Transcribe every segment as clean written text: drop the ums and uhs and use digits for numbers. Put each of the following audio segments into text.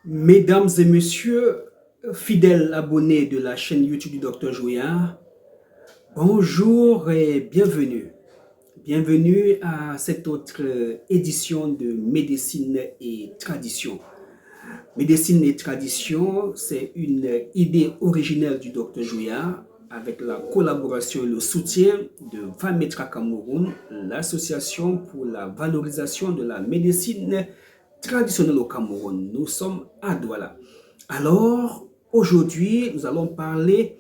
Mesdames et messieurs, fidèles abonnés de la chaîne YouTube du Dr Jouillard, bonjour et bienvenue. Bienvenue à cette autre édition de Médecine et Tradition. Médecine et Tradition, c'est une idée originelle du Dr Jouillard avec la collaboration et le soutien de Vametra Cameroun, l'association pour la valorisation de la médecine traditionnelle au Cameroun. Nous sommes à Douala. Alors, aujourd'hui, nous allons parler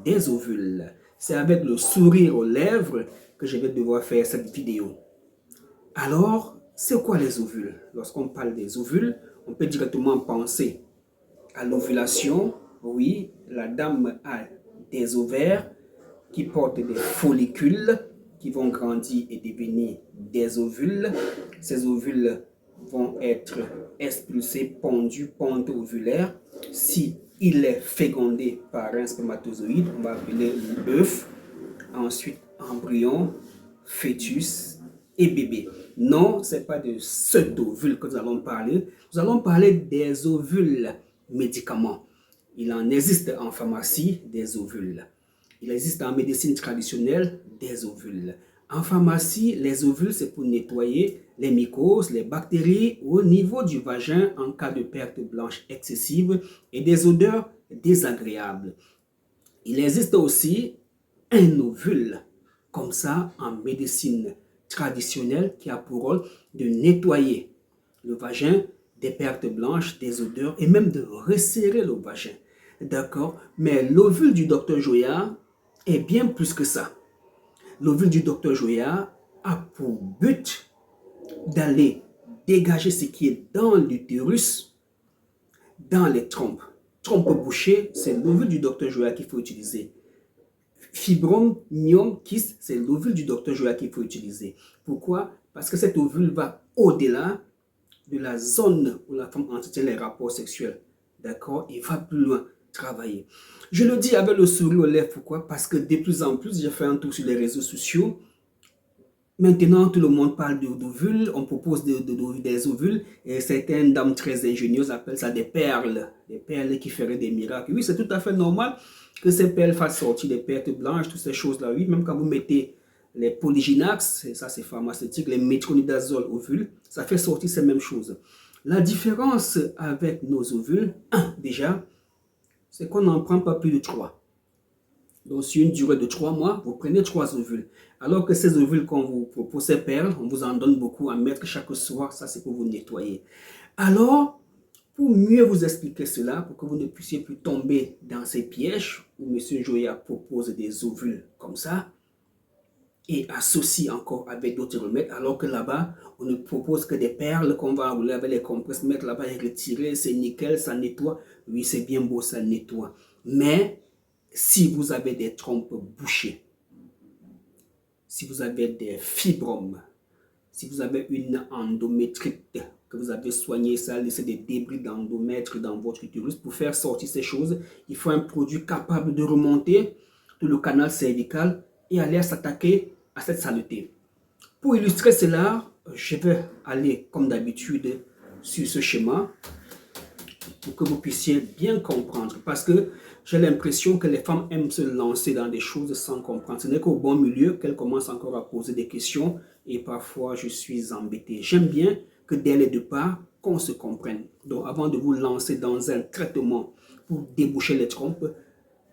des ovules. C'est avec le sourire aux lèvres que je vais devoir faire cette vidéo. Alors, c'est quoi les ovules? Lorsqu'on parle des ovules, on peut directement penser à l'ovulation. Oui, la dame a des ovaires qui portent des follicules qui vont grandir et devenir des ovules. Ces ovules vont être expulsés, pondus, pente ovulaire. Si il est fécondé par un spermatozoïde, on va appeler l'œuf. Ensuite, embryon, fœtus et bébé. Non, ce n'est pas de cet ovule que nous allons parler. Nous allons parler des ovules médicaments. Il en existe en pharmacie des ovules. Il existe en médecine traditionnelle des ovules. En pharmacie, les ovules, c'est pour nettoyer les mycoses, les bactéries au niveau du vagin en cas de perte blanche excessive et des odeurs désagréables. Il existe aussi un ovule, comme ça, en médecine traditionnelle, qui a pour rôle de nettoyer le vagin des pertes blanches, des odeurs et même de resserrer le vagin. D'accord? Mais l'ovule du Dr Jouillard est bien plus que ça. L'ovule du Dr Jouillard a pour but d'aller dégager ce qui est dans l'utérus, dans les trompes. Trompe bouchée, c'est l'ovule du Dr Jouillard qu'il faut utiliser. Fibrome, myome, kyste, c'est l'ovule du Dr Jouillard qu'il faut utiliser. Pourquoi? Parce que cet ovule va au-delà de la zone où la femme entretient les rapports sexuels. D'accord? Il va plus loin travailler. Je le dis avec le sourire aux lèvres. Pourquoi? Parce que de plus en plus, j'ai fait un tour sur les réseaux sociaux. Maintenant, tout le monde parle d'ovules, on propose des ovules et certaines dames très ingénieuses appellent ça des perles qui feraient des miracles. Oui, c'est tout à fait normal que ces perles fassent sortir des pertes blanches, toutes ces choses-là. Oui, même quand vous mettez les polyginax, ça c'est pharmaceutique, les métronidazole ovules, ça fait sortir ces mêmes choses. La différence avec nos ovules, déjà, c'est qu'on n'en prend pas plus de 3. Donc, sur une durée de 3 mois, vous prenez 3 ovules. Alors que ces ovules qu'on vous propose, ces perles, on vous en donne beaucoup à mettre chaque soir. Ça, c'est pour vous nettoyer. Alors, pour mieux vous expliquer cela, pour que vous ne puissiez plus tomber dans ces pièges où M. Jouillard propose des ovules comme ça, et associe encore avec d'autres remèdes, alors que là-bas, on ne propose que des perles qu'on va rouler avec les compresses, mettre là-bas et retirer, c'est nickel, ça nettoie. Oui, c'est bien beau, ça nettoie. Mais si vous avez des trompes bouchées, si vous avez des fibromes, si vous avez une endométrite, que vous avez soigné ça, laissé des débris d'endomètre dans votre utérus, pour faire sortir ces choses, il faut un produit capable de remonter tout le canal cervical et aller s'attaquer à cette saleté. Pour illustrer cela, je vais aller comme d'habitude sur ce schéma pour que vous puissiez bien comprendre. Parce que j'ai l'impression que les femmes aiment se lancer dans des choses sans comprendre. Ce n'est qu'au bon milieu qu'elles commencent encore à poser des questions et parfois je suis embêté. J'aime bien que dès le départ, qu'on se comprenne. Donc avant de vous lancer dans un traitement pour déboucher les trompes,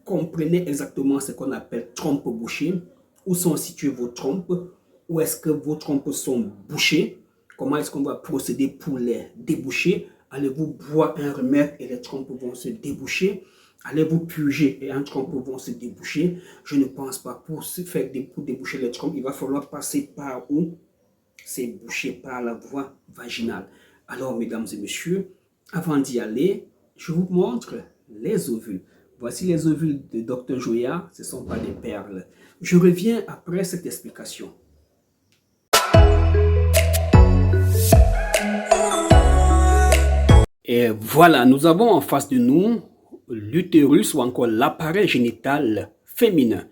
comprenez exactement ce qu'on appelle trompes bouchées. Où sont situées vos trompes? Où est-ce que vos trompes sont bouchées? Comment est-ce qu'on va procéder pour les déboucher? Allez-vous boire un remède et les trompes vont se déboucher? Allez-vous purger et un trompe vont se déboucher? Je ne pense pas. Pour déboucher les trompes, il va falloir passer par où? C'est bouché par la voie vaginale. Alors, mesdames et messieurs, avant d'y aller, je vous montre les ovules. Voici les ovules de Dr Jouillard, ce ne sont pas des perles. Je reviens après cette explication. Et voilà, nous avons en face de nous l'utérus ou encore l'appareil génital féminin.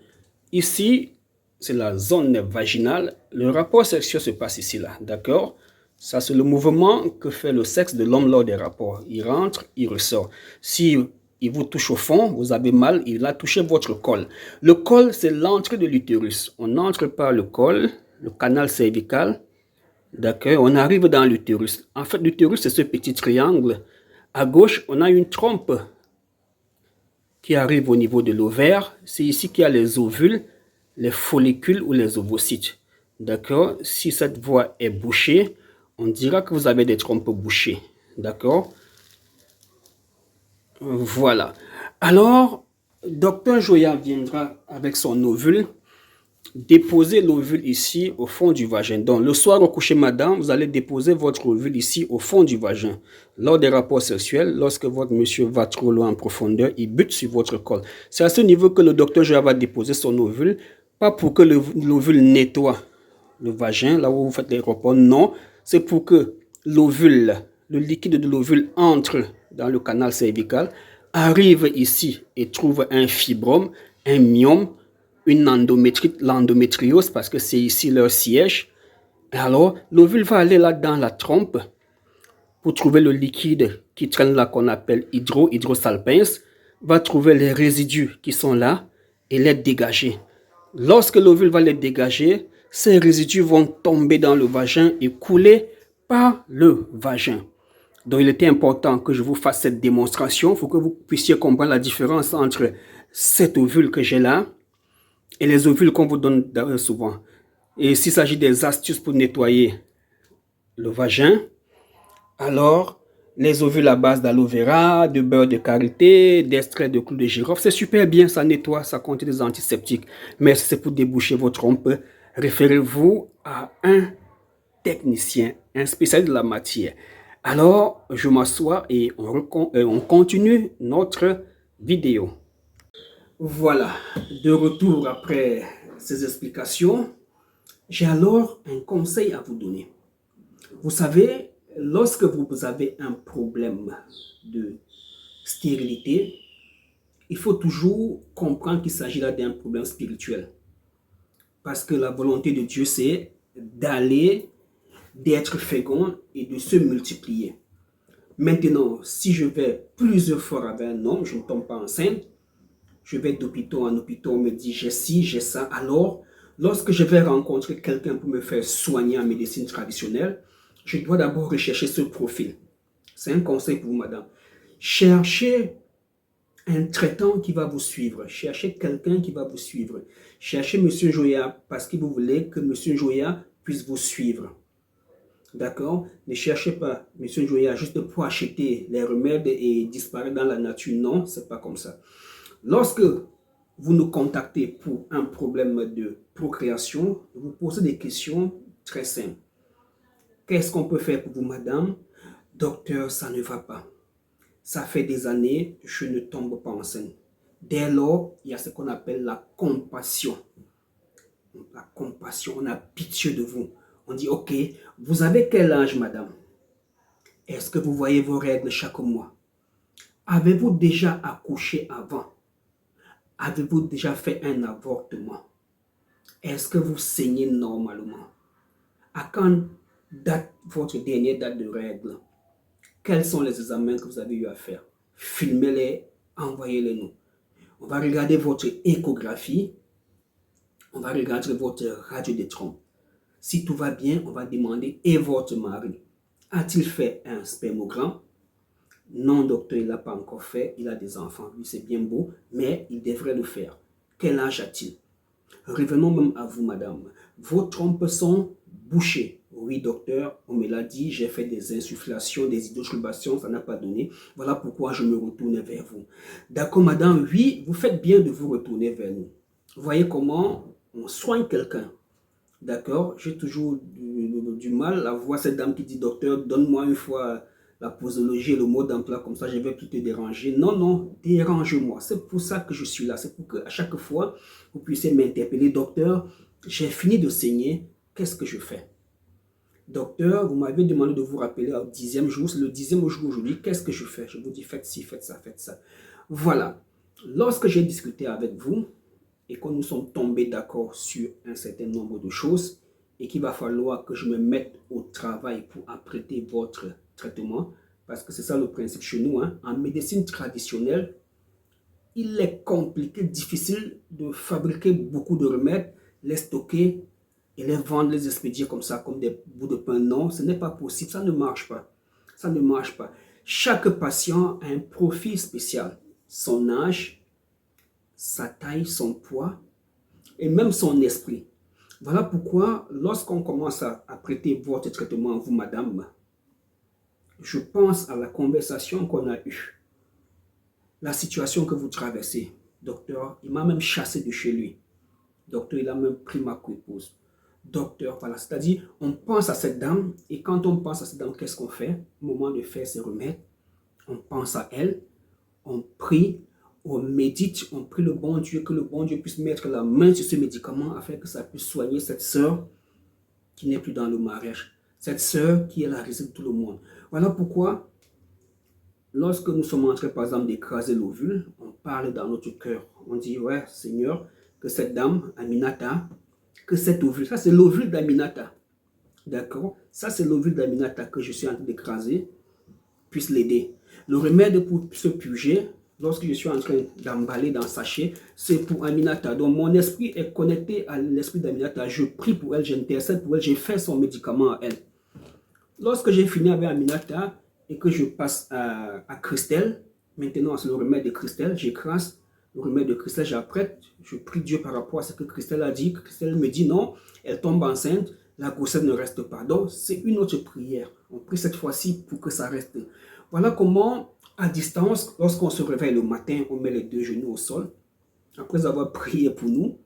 Ici, c'est la zone vaginale. Le rapport sexuel se passe ici, là, d'accord? Ça, c'est le mouvement que fait le sexe de l'homme lors des rapports. Il rentre, il ressort. Si il vous touche au fond, vous avez mal, il a touché votre col. Le col, c'est l'entrée de l'utérus. On entre par le col, le canal cervical. D'accord, on arrive dans l'utérus. En fait, l'utérus, c'est ce petit triangle. À gauche, on a une trompe qui arrive au niveau de l'ovaire. C'est ici qu'il y a les ovules, les follicules ou les ovocytes. D'accord? Si cette voie est bouchée, on dira que vous avez des trompes bouchées. D'accord? Voilà. Alors, docteur Joya viendra avec son ovule, déposer l'ovule ici au fond du vagin. Donc, le soir au coucher, madame, vous allez déposer votre ovule ici au fond du vagin. Lors des rapports sexuels, lorsque votre monsieur va trop loin en profondeur, il bute sur votre col. C'est à ce niveau que le docteur Joya va déposer son ovule, pas pour que l'ovule nettoie le vagin, là où vous faites les rapports, non. C'est pour que l'ovule, le liquide de l'ovule entre dans le canal cervical, arrive ici et trouve un fibrome, un myome, une endométrite, l'endométriose, parce que c'est ici leur siège. Et alors, l'ovule va aller là dans la trompe pour trouver le liquide qui traîne là, qu'on appelle hydrosalpince, va trouver les résidus qui sont là et les dégager. Lorsque l'ovule va les dégager, ces résidus vont tomber dans le vagin et couler par le vagin. Donc, il était important que je vous fasse cette démonstration. Il faut que vous puissiez comprendre la différence entre cet ovule que j'ai là et les ovules qu'on vous donne souvent. Et s'il s'agit des astuces pour nettoyer le vagin, alors les ovules à base d'aloe vera, de beurre de karité, d'extrait de clou de girofle, c'est super bien, ça nettoie, ça contient des antiseptiques. Mais si c'est pour déboucher votre trompe, référez-vous à un technicien, un spécialiste de la matière. Alors, je m'assois et on continue notre vidéo. Voilà, de retour après ces explications, j'ai alors un conseil à vous donner. Vous savez, lorsque vous avez un problème de stérilité, il faut toujours comprendre qu'il s'agit là d'un problème spirituel. Parce que la volonté de Dieu, c'est d'être fécond et de se multiplier. Maintenant, si je vais plusieurs fois avec un homme, je ne tombe pas enceinte, je vais d'hôpital en hôpital, on me dit j'ai ci, j'ai ça. Alors, lorsque je vais rencontrer quelqu'un pour me faire soigner en médecine traditionnelle, je dois d'abord rechercher ce profil. C'est un conseil pour vous, madame. Cherchez un traitant qui va vous suivre. Cherchez quelqu'un qui va vous suivre. Cherchez M. Joya parce que vous voulez que M. Joya puisse vous suivre. D'accord? Ne cherchez pas M. Joya juste pour acheter les remèdes et disparaître dans la nature. Non, c'est pas comme ça. Lorsque vous nous contactez pour un problème de procréation, vous posez des questions très simples. Qu'est-ce qu'on peut faire pour vous, madame? Docteur, ça ne va pas. Ça fait des années, je ne tombe pas enceinte. Dès lors, il y a ce qu'on appelle la compassion. La compassion, on a pitié de vous. On dit, ok, vous avez quel âge, madame? Est-ce que vous voyez vos règles chaque mois? Avez-vous déjà accouché avant? Avez-vous déjà fait un avortement? Est-ce que vous saignez normalement? À quand date votre dernière date de règle? Quels sont les examens que vous avez eu à faire? Filmez-les, envoyez-les nous. On va regarder votre échographie. On va regarder votre radio des trompes. Si tout va bien, on va demander, et votre mari, a-t-il fait un spermogramme? Non, docteur, il ne l'a pas encore fait. Il a des enfants. Lui, c'est bien beau, mais il devrait le faire. Quel âge a-t-il? Revenons même à vous, madame. Vos trompes sont bouchées. Oui, docteur, on me l'a dit, j'ai fait des insufflations, des hydrotubations, ça n'a pas donné. Voilà pourquoi je me retourne vers vous. D'accord, madame, oui, vous faites bien de vous retourner vers nous. Voyez comment on soigne quelqu'un. D'accord, j'ai toujours du mal à voir cette dame qui dit, docteur, donne-moi une fois la posologie et le mot d'emploi, comme ça je vais plus te déranger. Non, non, dérange-moi. C'est pour ça que je suis là. C'est pour qu'à chaque fois, vous puissiez m'interpeller. Docteur, j'ai fini de saigner. Qu'est-ce que je fais? Docteur, vous m'avez demandé de vous rappeler au 10e jour. C'est le 10e jour aujourd'hui. Qu'est-ce que je fais? Je vous dis, faites ci, faites ça, faites ça. Voilà. Lorsque j'ai discuté avec vous et que nous sommes tombés d'accord sur un certain nombre de choses, et qu'il va falloir que je me mette au travail pour apprêter votre traitement, parce que c'est ça le principe chez nous, hein. En médecine traditionnelle, il est compliqué, difficile de fabriquer beaucoup de remèdes, les stocker et les vendre, les expédier comme ça, comme des bouts de pain. Non, ce n'est pas possible, ça ne marche pas. Ça ne marche pas. Chaque patient a un profil spécial. Son âge, sa taille, son poids et même son esprit. Voilà pourquoi, lorsqu'on commence à prêter votre traitement, vous, madame, je pense à la conversation qu'on a eue, la situation que vous traversez. Docteur, il m'a même chassé de chez lui. Docteur, il a même pris ma épouse. Docteur, voilà. C'est-à-dire, on pense à cette dame, et quand on pense à cette dame, qu'est-ce qu'on fait? Au moment de faire ses remèdes, on pense à elle, on prie, on médite, on prie le bon Dieu, que le bon Dieu puisse mettre la main sur ce médicament afin que ça puisse soigner cette sœur qui n'est plus dans le mariage. Cette sœur qui est la raison de tout le monde. Voilà pourquoi, lorsque nous sommes en train, par exemple, d'écraser l'ovule, on parle dans notre cœur. On dit, ouais, Seigneur, que cette dame, Aminata, que cet ovule, ça c'est l'ovule d'Aminata. D'accord? Ça c'est l'ovule d'Aminata que je suis en train d'écraser, puisse l'aider. Le remède pour se purger, lorsque je suis en train d'emballer dans le sachet, c'est pour Aminata. Donc mon esprit est connecté à l'esprit d'Aminata. Je prie pour elle, j'intercède pour elle, j'ai fait son médicament à elle. Lorsque j'ai fini avec Aminata et que je passe à Christelle, maintenant c'est le remède de Christelle, j'écrase le remède de Christelle, j'apprête, je prie Dieu par rapport à ce que Christelle a dit. Christelle me dit non, elle tombe enceinte, la grossesse ne reste pas. Donc c'est une autre prière. On prie cette fois-ci pour que ça reste. Voilà comment, à distance, lorsqu'on se réveille le matin, on met les deux genoux au sol. Après avoir prié pour nous,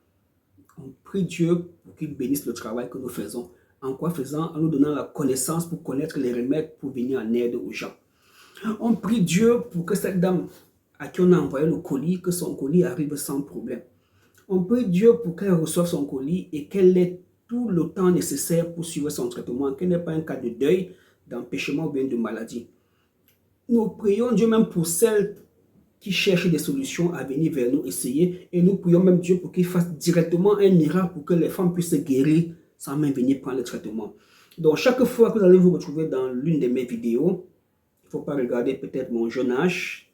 on prie Dieu pour qu'il bénisse le travail que nous faisons. En quoi faisant? En nous donnant la connaissance pour connaître les remèdes pour venir en aide aux gens. On prie Dieu pour que cette dame à qui on a envoyé le colis, que son colis arrive sans problème. On prie Dieu pour qu'elle reçoive son colis et qu'elle ait tout le temps nécessaire pour suivre son traitement, qu'elle n'ait pas un cas de deuil, d'empêchement ou bien de maladie. Nous prions Dieu même pour celles qui cherchent des solutions à venir vers nous essayer, et nous prions même Dieu pour qu'il fasse directement un miracle pour que les femmes puissent se guérir sans même venir prendre le traitement. Donc chaque fois que vous allez vous retrouver dans l'une de mes vidéos, il ne faut pas regarder peut-être mon jeune âge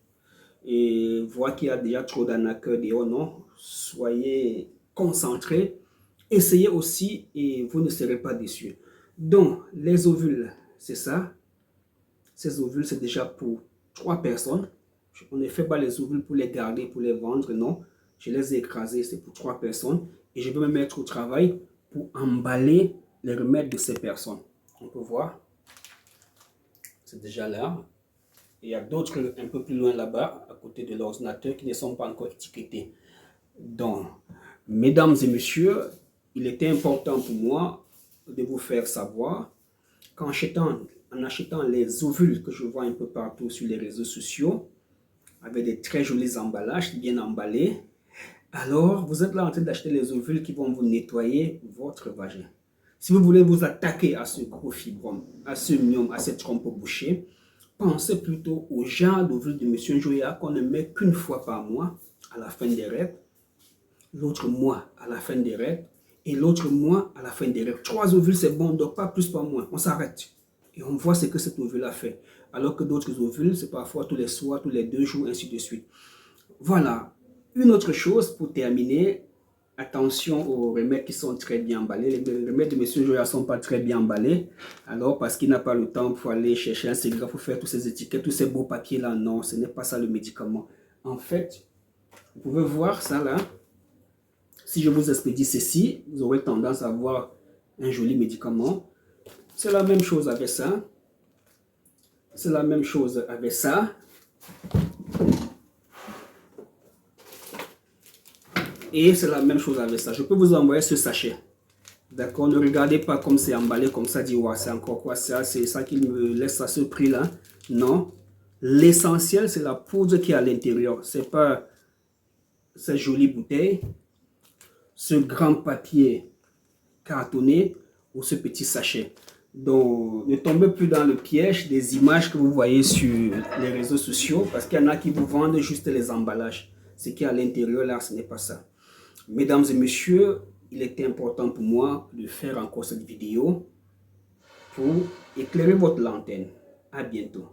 et voir qu'il y a déjà trop d'arnaqueurs dehors, non. Soyez concentrés, essayez aussi et vous ne serez pas déçus. Donc les ovules, c'est ça. Ces ovules, c'est déjà pour 3 personnes. On ne fait pas les ovules pour les garder, pour les vendre, non. Je les ai écrasés, c'est pour 3 personnes. Et je vais me mettre au travail pour emballer les remèdes de ces personnes. On peut voir, c'est déjà là. Et il y a d'autres un peu plus loin là-bas, à côté de l'ordinateur, qui ne sont pas encore étiquetés. Donc, mesdames et messieurs, il était important pour moi de vous faire savoir qu'en achetant les ovules que je vois un peu partout sur les réseaux sociaux, avec des très jolis emballages, bien emballés, alors vous êtes là en train d'acheter les ovules qui vont vous nettoyer votre vagin. Si vous voulez vous attaquer à ce gros fibrome, à ce myome, à cette trompe bouchée, pensez plutôt au genre d'ovules de M. Joya qu'on ne met qu'une fois par mois à la fin des règles, l'autre mois à la fin des règles et l'autre mois à la fin des règles. 3 ovules, c'est bon, donc pas plus, pas moins. On s'arrête et on voit ce que cet ovule a fait. Alors que d'autres ovules, c'est parfois tous les soirs, tous les 2 jours, ainsi de suite. Voilà. Une autre chose pour terminer, attention aux remèdes qui sont très bien emballés. Les remèdes de M. Joya ne sont pas très bien emballés. Alors, parce qu'il n'a pas le temps pour aller chercher un sérigraphe pour faire tous ces étiquettes, tous ces beaux papiers-là. Non, ce n'est pas ça le médicament. En fait, vous pouvez voir ça là. Si je vous expédie ceci, vous aurez tendance à avoir un joli médicament. C'est la même chose avec ça. C'est la même chose avec ça. Et c'est la même chose avec ça. Je peux vous envoyer ce sachet. D'accord? Ne regardez pas comme c'est emballé comme ça. Dit, ouais, c'est encore quoi ça? C'est ça qui me laisse à ce prix-là. Non. L'essentiel, c'est la poudre qui est à l'intérieur. C'est pas cette jolie bouteille, ce grand papier cartonné ou ce petit sachet. Donc, ne tombez plus dans le piège des images que vous voyez sur les réseaux sociaux parce qu'il y en a qui vous vendent juste les emballages. Ce qui est à l'intérieur, là, ce n'est pas ça. Mesdames et messieurs, il était important pour moi de faire encore cette vidéo pour éclairer votre lanterne. À bientôt.